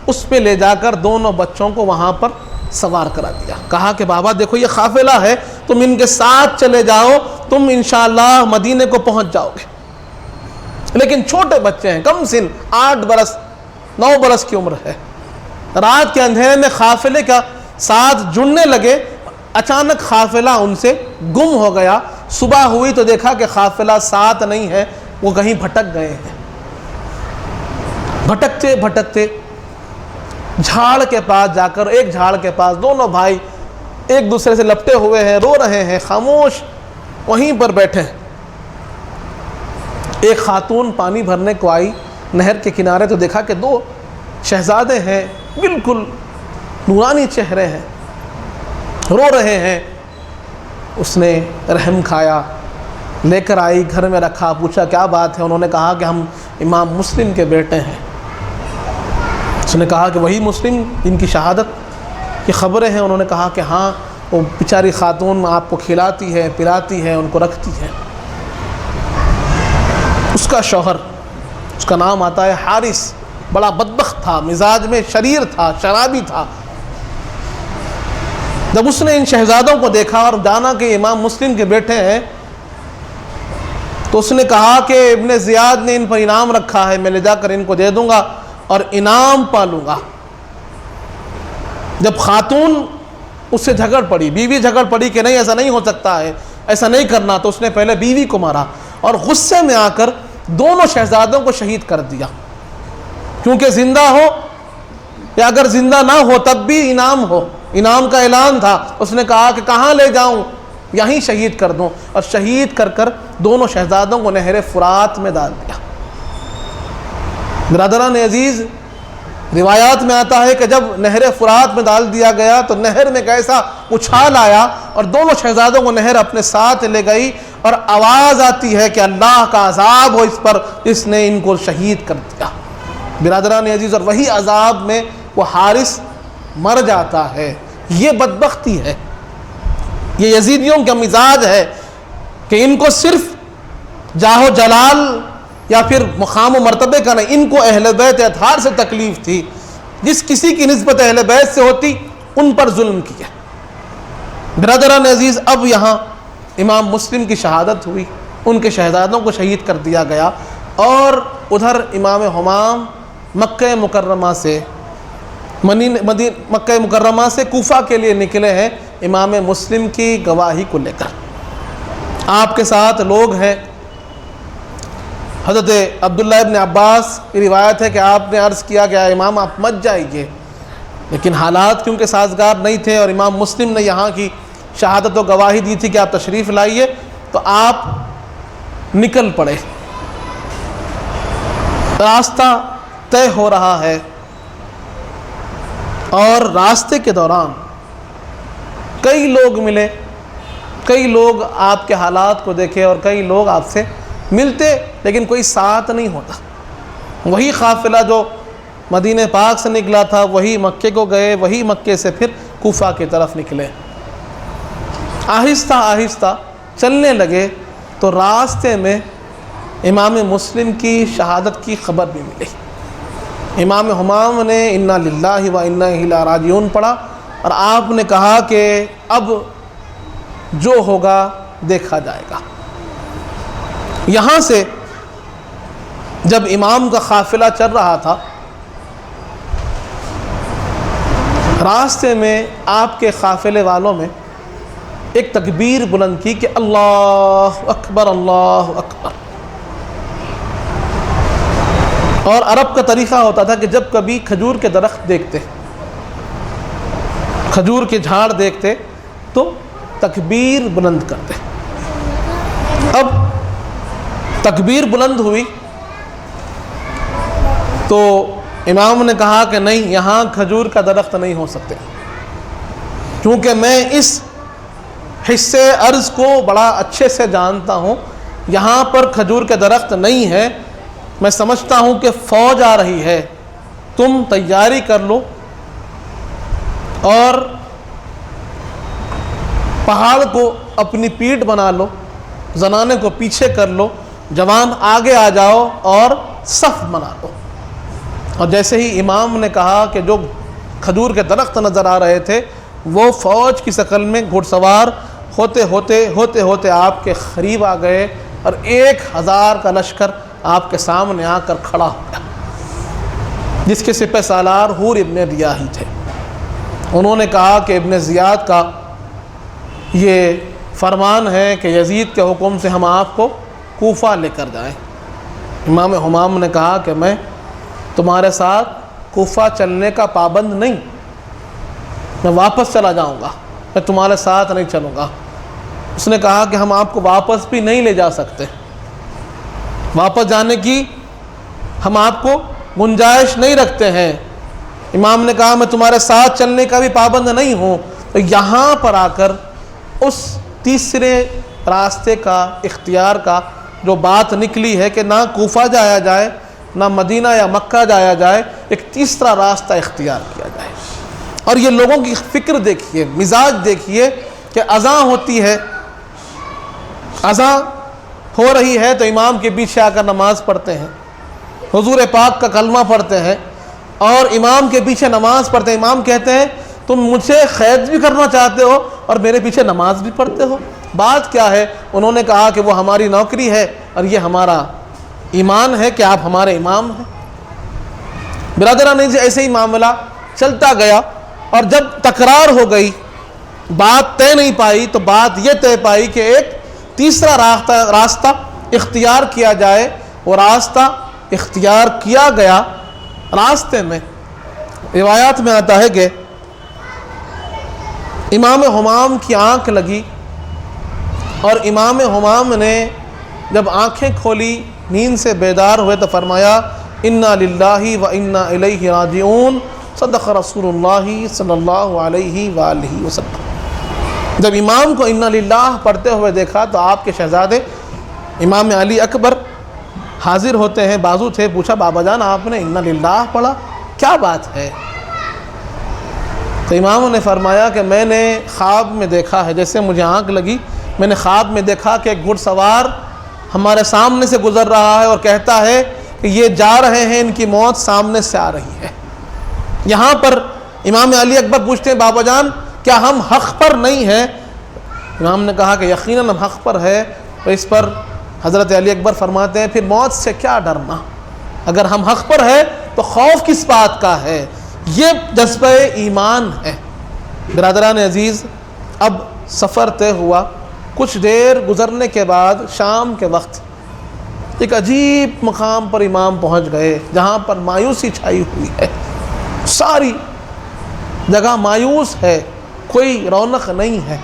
اس پہ لے جا کر دونوں بچوں کو وہاں پر سوار کرا دیا۔ کہا کہ بابا دیکھو یہ قافلہ ہے، تم ان کے ساتھ چلے جاؤ، تم انشاءاللہ مدینے کو پہنچ جاؤ گے۔ لیکن چھوٹے بچے ہیں، کم سن، 8 برس 9 برس کی عمر ہے۔ رات کے اندھیرے میں قافلے کا ساتھ جڑنے لگے، اچانک قافلہ ان سے گم ہو گیا۔ صبح ہوئی تو دیکھا کہ قافلہ ساتھ نہیں ہے، وہ کہیں بھٹک گئے ہیں۔ بھٹکتے بھٹکتے جھاڑ کے پاس جا کر، ایک جھاڑ کے پاس دونوں بھائی ایک دوسرے سے لپٹے ہوئے ہیں، رو رہے ہیں، خاموش وہیں پر بیٹھے ہیں۔ ایک خاتون پانی بھرنے کو آئی نہر کے کنارے، تو دیکھا کہ 2 شہزادے ہیں، بالکل نورانی چہرے ہیں، رو رہے ہیں۔ اس نے رحم کھایا، لے کر آئی، گھر میں رکھا، پوچھا کیا بات ہے؟ انہوں نے کہا کہ ہم امام مسلم کے بیٹے ہیں۔ اس نے کہا کہ وہی مسلم جن کی شہادت کی خبریں ہیں؟ انہوں نے کہا کہ ہاں، وہ بیچاری خاتون آپ کو کھلاتی ہے، پلاتی ہے، ان کو رکھتی ہے۔ اس کا شوہر، اس کا نام آتا ہے حارث، بڑا بدبخت تھا، مزاج میں شریر تھا، شرابی تھا۔ جب اس نے ان شہزادوں کو دیکھا اور جانا کہ امام مسلم کے بیٹے ہیں، تو اس نے کہا کہ ابن زیاد نے ان پر انعام رکھا ہے، میں لے جا کر ان کو دے دوں گا اور انعام پالوں گا۔ جب خاتون اس سے جھگڑ پڑی، بیوی جھگڑ پڑی کہ نہیں ایسا نہیں ہو سکتا ہے، ایسا نہیں کرنا، تو اس نے پہلے بیوی کو مارا اور غصے میں آ کر دونوں شہزادوں کو شہید کر دیا، کیونکہ زندہ ہو یا اگر زندہ نہ ہو تب بھی انعام ہو، انعام کا اعلان تھا۔ اس نے کہا کہ کہاں لے جاؤں، یہیں شہید کر دوں، اور شہید کر کر دونوں شہزادوں کو نہر فرات میں ڈال دیا۔ برادران عزیز، روایات میں آتا ہے کہ جب نہر فرات میں ڈال دیا گیا تو نہر میں ایک ایسا اچھال آیا اور دونوں شہزادوں کو نہر اپنے ساتھ لے گئی، اور آواز آتی ہے کہ اللہ کا عذاب ہو اس پر، اس نے ان کو شہید کر دیا۔ برادران عزیز، اور وہی عذاب میں وہ حارث مر جاتا ہے۔ یہ بدبختی ہے، یہ یزیدیوں کا مزاج ہے کہ ان کو صرف جاہ و جلال یا پھر مقام و مرتبے کا نہیں، ان کو اہل بیت اطہار سے تکلیف تھی۔ جس کسی کی نسبت اہل بیت سے ہوتی ان پر ظلم کیا۔ برادران عزیز، اب یہاں امام مسلم کی شہادت ہوئی، ان کے شہزادوں کو شہید کر دیا گیا، اور ادھر امام حمام مکہ مکرمہ سے مکہ مکرمہ سے کوفہ کے لیے نکلے ہیں امام مسلم کی گواہی کو لے کر۔ آپ کے ساتھ لوگ ہیں، حضرت عبداللہ ابن عباس کی روایت ہے کہ آپ نے عرض کیا کہ امام آپ مت جائیے، لیکن حالات کیونکہ سازگار نہیں تھے اور امام مسلم نے یہاں کی شہادت و گواہی دی تھی کہ آپ تشریف لائیے، تو آپ نکل پڑے۔ راستہ طے ہو رہا ہے، اور راستے کے دوران کئی لوگ ملے، کئی لوگ آپ کے حالات کو دیکھے اور کئی لوگ آپ سے ملتے، لیکن کوئی ساتھ نہیں ہوتا۔ وہی قافلہ جو مدینہ پاک سے نکلا تھا وہی مکے کو گئے، وہی مکے سے پھر کوفہ کی طرف نکلے۔ آہستہ آہستہ چلنے لگے تو راستے میں امام مسلم کی شہادت کی خبر بھی ملی۔ امام حمام نے انا للہ و انا الیہ راجعون پڑھا اور آپ نے کہا کہ اب جو ہوگا دیکھا جائے گا۔ یہاں سے جب امام کا قافلہ چل رہا تھا، راستے میں آپ کے قافلے والوں میں ایک تکبیر بلند کی کہ اللہ اکبر اللہ اکبر۔ اور عرب کا طریقہ ہوتا تھا کہ جب کبھی کھجور کے درخت دیکھتے، کھجور کے جھاڑ دیکھتے تو تکبیر بلند کرتے۔ اب تکبیر بلند ہوئی تو امام نے کہا کہ نہیں، یہاں کھجور کا درخت نہیں ہو سکتے، کیونکہ میں اس حصے ارض کو بڑا اچھے سے جانتا ہوں، یہاں پر کھجور کے درخت نہیں ہے، میں سمجھتا ہوں کہ فوج آ رہی ہے، تم تیاری کر لو اور پہاڑ کو اپنی پیٹھ بنا لو، زنانے کو پیچھے کر لو، جوان آگے آ جاؤ اور صف بنا لو۔ اور جیسے ہی امام نے کہا کہ جو کھجور کے درخت نظر آ رہے تھے وہ فوج کی شکل میں گھڑ سوار ہوتے ہوتے آپ کے قریب آ گئے اور 1000 کا لشکر آپ کے سامنے آ کر کھڑا ہو گیا، جس کے سپہ سالار حور ابن ریاحی تھے۔ انہوں نے کہا کہ ابن زیاد کا یہ فرمان ہے کہ یزید کے حکم سے ہم آپ کو کوفہ لے کر جائیں۔ امام حمام نے کہا کہ میں تمہارے ساتھ کوفہ چلنے کا پابند نہیں، میں واپس چلا جاؤں گا، میں تمہارے ساتھ نہیں چلوں گا۔ اس نے کہا کہ ہم آپ کو واپس بھی نہیں لے جا سکتے، واپس جانے کی ہم آپ کو گنجائش نہیں رکھتے ہیں۔ امام نے کہا میں تمہارے ساتھ چلنے کا بھی پابند نہیں ہوں۔ تو یہاں پر آ کر اس تیسرے راستے کا اختیار کا جو بات نکلی ہے کہ نہ کوفہ جایا جائے نہ مدینہ یا مکہ جایا جائے، ایک تیسرا راستہ اختیار کیا جائے۔ اور یہ لوگوں کی فکر دیکھیے، مزاج دیکھیے کہ اذان ہوتی ہے، اذان ہو رہی ہے تو امام کے پیچھے آ کر نماز پڑھتے ہیں، حضور پاک کا کلمہ پڑھتے ہیں اور امام کے پیچھے نماز پڑھتے ہیں۔ امام کہتے ہیں تم مجھے قید بھی کرنا چاہتے ہو اور میرے پیچھے نماز بھی پڑھتے ہو، بات کیا ہے؟ انہوں نے کہا کہ وہ ہماری نوکری ہے اور یہ ہمارا ایمان ہے کہ آپ ہمارے امام ہیں۔ برادران ایسے ہی معاملہ چلتا گیا اور جب تکرار ہو گئی، بات طے نہیں پائی، تو بات یہ طے پائی کہ ایک تیسرا راستہ اختیار کیا جائے۔ وہ راستہ اختیار کیا گیا۔ راستے میں روایات میں آتا ہے کہ امام حمام کی آنکھ لگی اور امام حمام نے جب آنکھیں کھولی، نیند سے بیدار ہوئے تو فرمایا انا للہ و انا الیہ راجعون، صدق رسول اللہ صلی اللہ علیہ وآلہ وسلم۔ جب امام کو انا للہ پڑھتے ہوئے دیکھا تو آپ کے شہزادے امام علی اکبر حاضر ہوتے ہیں، بازو تھے، پوچھا بابا جان آپ نے انا للہ پڑھا، کیا بات ہے؟ تو امام نے فرمایا کہ میں نے خواب میں دیکھا ہے، جیسے مجھے آنکھ لگی میں نے خواب میں دیکھا کہ ایک گھڑ سوار ہمارے سامنے سے گزر رہا ہے اور کہتا ہے کہ یہ جا رہے ہیں، ان کی موت سامنے سے آ رہی ہے۔ یہاں پر امام علی اکبر پوچھتے ہیں بابا جان کیا ہم حق پر نہیں ہیں؟ امام نے کہا کہ یقیناً ہم حق پر ہے۔ تو اس پر حضرت علی اکبر فرماتے ہیں پھر موت سے کیا ڈرنا، اگر ہم حق پر ہے تو خوف کس بات کا ہے؟ یہ جذبہ ایمان ہے۔ برادران عزیز، اب سفر طے ہوا، کچھ دیر گزرنے کے بعد شام کے وقت ایک عجیب مقام پر امام پہنچ گئے جہاں پر مایوسی چھائی ہوئی ہے، ساری جگہ مایوس ہے، کوئی رونق نہیں ہے۔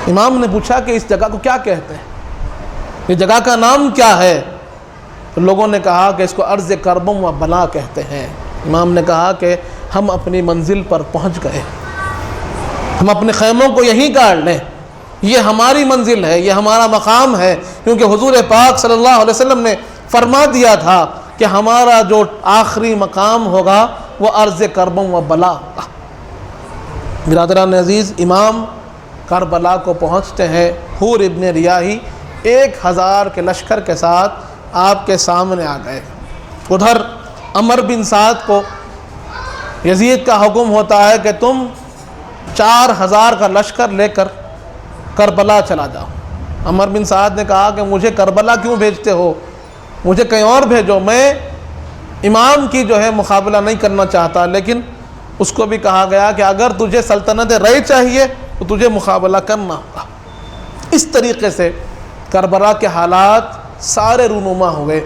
امام نے پوچھا کہ اس جگہ کو کیا کہتے ہیں، یہ جگہ کا نام کیا ہے؟ تو لوگوں نے کہا کہ اس کو ارض کربم و بلا کہتے ہیں۔ امام نے کہا کہ ہم اپنی منزل پر پہنچ گئے، ہم اپنے خیموں کو یہیں گاڑ لیں، یہ ہماری منزل ہے، یہ ہمارا مقام ہے، کیونکہ حضور پاک صلی اللہ علیہ وسلم نے فرما دیا تھا کہ ہمارا جو آخری مقام ہوگا وہ عرض کربم و بلا ہوگا۔ برادران عزیز، امام کربلا کو پہنچتے ہیں، حور ابن ریاحی 1000 کے لشکر کے ساتھ آپ کے سامنے آ گئے۔ ادھر عمر بن سعد کو یزید کا حکم ہوتا ہے کہ تم 4000 کا لشکر لے کر کربلا چلا جاؤ۔ عمر بن سعد نے کہا کہ مجھے کربلا کیوں بھیجتے ہو، مجھے کہیں اور بھیجو، میں امام کی جو ہے مقابلہ نہیں کرنا چاہتا۔ لیکن اس کو بھی کہا گیا کہ اگر تجھے سلطنت رے چاہیے تو تجھے مقابلہ کرنا ہوگا۔ اس طریقے سے کربلا کے حالات سارے رونما ہوئے۔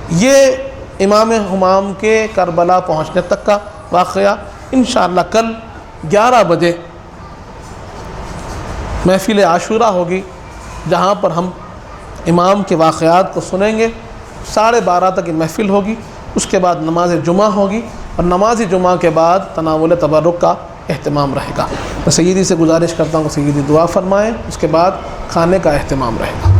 یہ امام ہمام کے کربلا پہنچنے تک کا واقعہ۔ انشاءاللہ کل 11 بجے محفل عاشورہ ہوگی، جہاں پر ہم امام کے واقعات کو سنیں گے۔ 12:30 تک یہ محفل ہوگی، اس کے بعد نماز جمعہ ہوگی، اور نماز جمعہ کے بعد تناول تبرک کا اہتمام رہے گا۔ میں سیدی سے گزارش کرتا ہوں کہ سیدی دعا فرمائیں، اس کے بعد کھانے کا اہتمام رہے گا۔